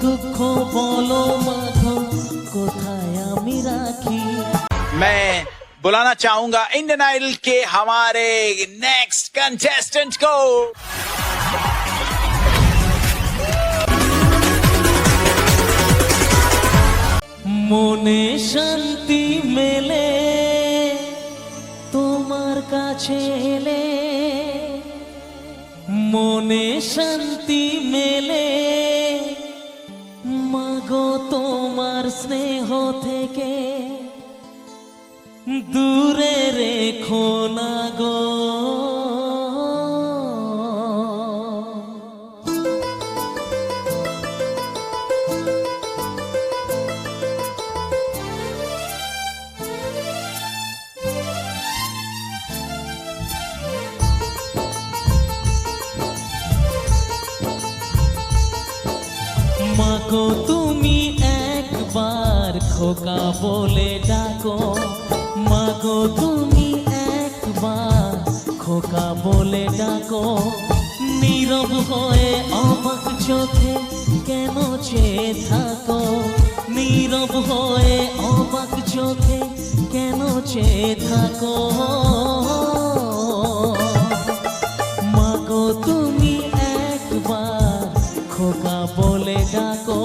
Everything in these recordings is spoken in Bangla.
দুঃখ বলো মাগো কোথায় আমি রাখি। मैं बुलाना चाहूंगा इंडियन आइडल के हमारे नेक्स्ट कंटेस्टेंट को। মনে শান্তি মেলে তোমার কাছে এলে, মনে শান্তি মেলে মাগো তোমার স্নেহ থেকে দূরে রেখো না গো। মাগো তুমি একবার খোকা বলে ডাকো, মাগো তুমি একবার খোকা বলে ডাকো। নীরব হয়ে অবাক চোখে কেন চেয়ে থাকো, নীরব হয়ে অবাক চোখে কেন চেয়ে থাকো। মাগো তুমি একবার খোকা বলে ডাকো,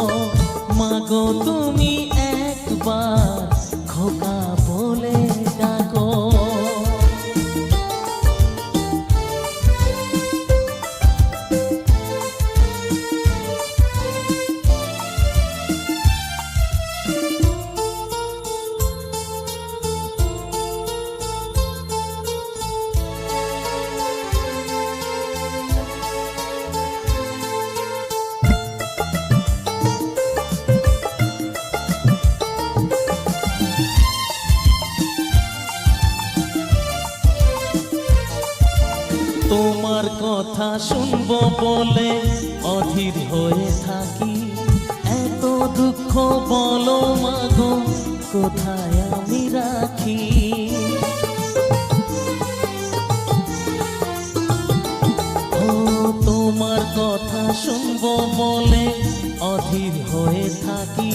মাগো তুমি একবার খোকা বলে ডাকো। তোমার কথা শুনবো বলে অধীর হয়ে থাকি, এত দুঃখ বলো মাগো কোথায় আমি রাখি। ও তোমার কথা শুনবো বলে অধীর হয়ে থাকি,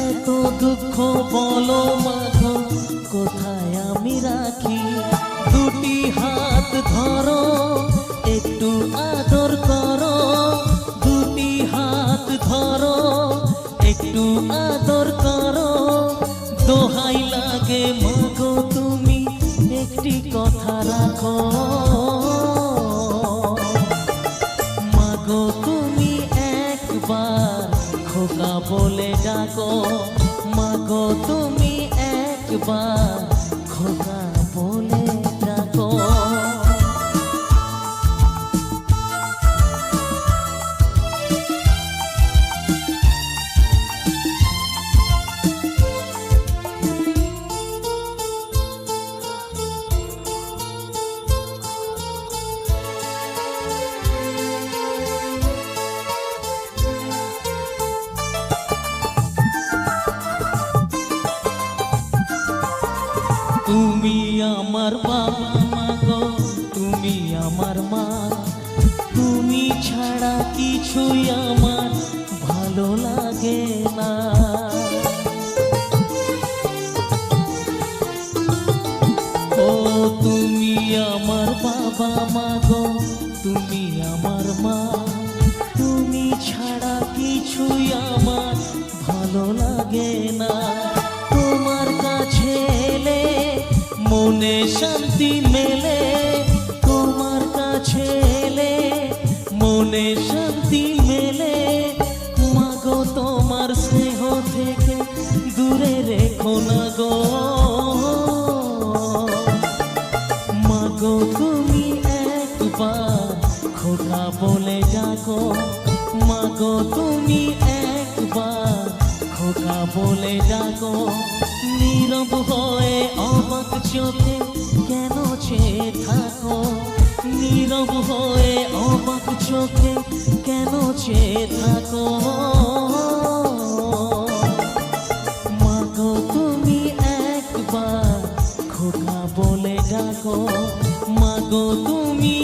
এত দুঃখ বলো মাগো কোথায় আমি রাখি। দুটি হাত ধরো একটু আদর করো, দুটি হাত ধরো একটু আদর করো। দোহাই লাগে মাগো তুমি একটি কথা রাখো, মাগো তুমি একবার খোকা বলে ডাকো, মাগো তুমি একবার খোকা বলে ডাকো। তুমি আমার বাবা মাগো তুমি আমার মা, তুমি ছাড়া কিছুই আমার ভালো লাগে না। ও তুমি আমার বাবা মাগো তুমি আমার মা, তুমি ছাড়া কিছুই আমার ভালো লাগে না। তোমার কাছে এলে মনে শান্তি মেলে, তোমার কাছে এলে মনে শান্তি মেলে। মাগো তোমার স্নেহ থেকে দূরে রেখো না গো। মাগো তুমি একবার খোকা বলে ডাকো, মাগো তুমি একবার খোকা বলে ডাকো। নীরব হয়ে অবাক চোখে কেন চেয়ে থাকো, নীরব হয়ে অবাক চোখে কেন চেয়ে থাকো। মাগো তুমি একবার খোকা বলে ডাকো, মাগো তুমি